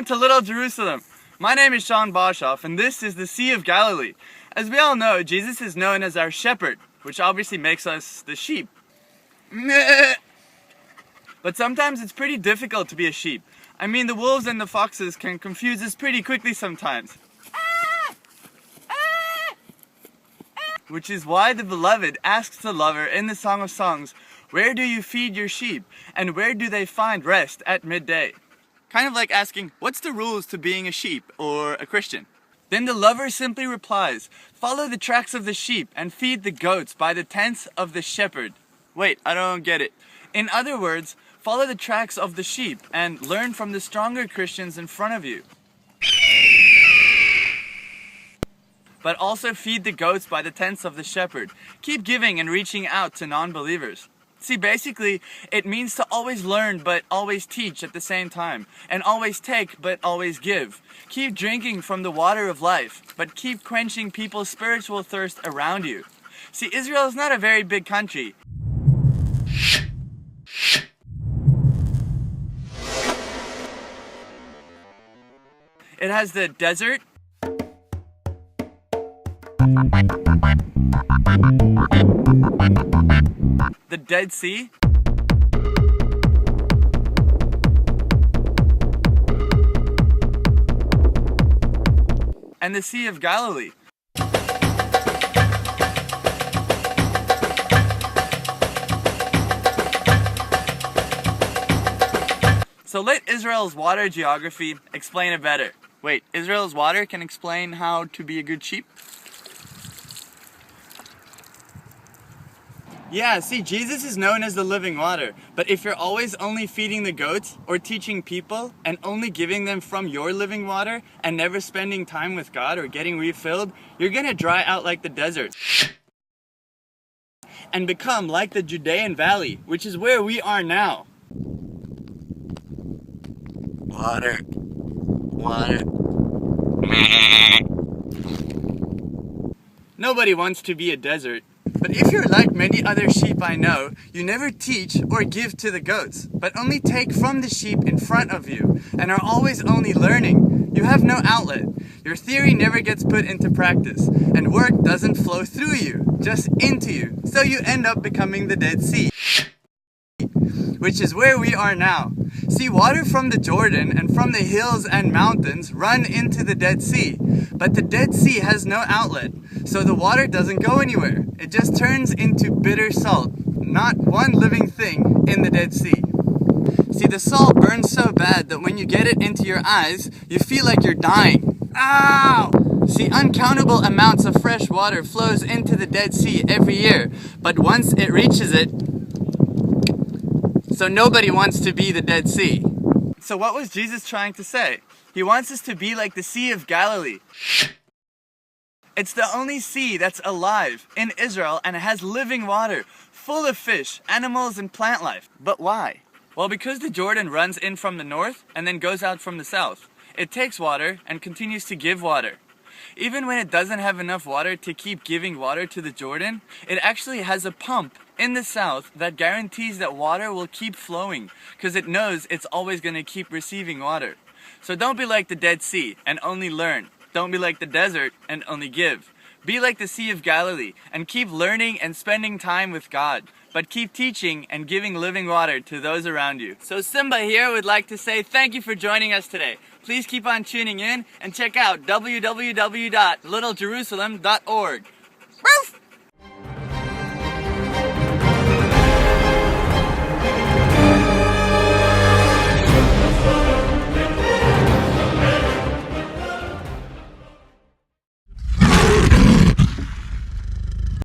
to Little Jerusalem. My name is Shaun and this is the Sea of Galilee. As we all know, Jesus is known as our shepherd, which obviously makes us the sheep. But sometimes it's pretty difficult to be a sheep. I mean, the wolves and the foxes can confuse us pretty quickly sometimes. Which is why the beloved asks the lover in the Song of Songs, where do you feed your sheep, and where do they find rest at midday? Kind of like asking, what's the rules to being a sheep or a Christian? Then the lover simply replies, follow the tracks of the sheep and feed the goats by the tents of the shepherd. Wait, I don't get it. In other words, follow the tracks of the sheep and learn from the stronger Christians in front of you. But also feed the goats by the tents of the shepherd. Keep giving and reaching out to non-believers. See, basically, it means to always learn but always teach at the same time, and always take but always give. Keep drinking from the water of life, but keep quenching people's spiritual thirst around you. See, Israel is not a very big country. It has the desert, the Dead Sea, and the Sea of Galilee. So let Israel's water geography explain it better. Wait, Israel's water can explain how to be a good sheep? Yeah, see, Jesus is known as the living water, but if you're always only feeding the goats or teaching people and only giving them from your living water and never spending time with God or getting refilled, you're gonna dry out like the desert and become like the Judean Valley, which is where we are now. Water. Nobody wants to be a desert. But if you're like many other sheep I know, you never teach or give to the goats, but only take from the sheep in front of you, and are always only learning. You have no outlet. Your theory never gets put into practice, and work doesn't flow through you, just into you, so you end up becoming the Dead Sea, which is where we are now. See, water from the Jordan and from the hills and mountains run into the Dead Sea, but the Dead Sea has no outlet, so the water doesn't go anywhere. It just turns into bitter salt, not one living thing in the Dead Sea. See, the salt burns so bad that when you get it into your eyes, you feel like you're dying. Ow! See, uncountable amounts of fresh water flows into the Dead Sea every year, but once it reaches it, so nobody wants to be the Dead Sea. So what was Jesus trying to say? He wants us to be like the Sea of Galilee. It's the only sea that's alive in Israel and it has living water, full of fish, animals, and plant life. But why? Well, because the Jordan runs in from the north and then goes out from the south. It takes water and continues to give water. Even when it doesn't have enough water to keep giving water to the Jordan, it actually has a pump in the south that guarantees that water will keep flowing because it knows it's always going to keep receiving water. So don't be like the Dead Sea and only learn. Don't be like the desert and only give. Be like the Sea of Galilee and keep learning and spending time with God, but keep teaching and giving living water to those around you. So Simba here would like to say thank you for joining us today. Please keep on tuning in and check out www.littlejerusalem.org.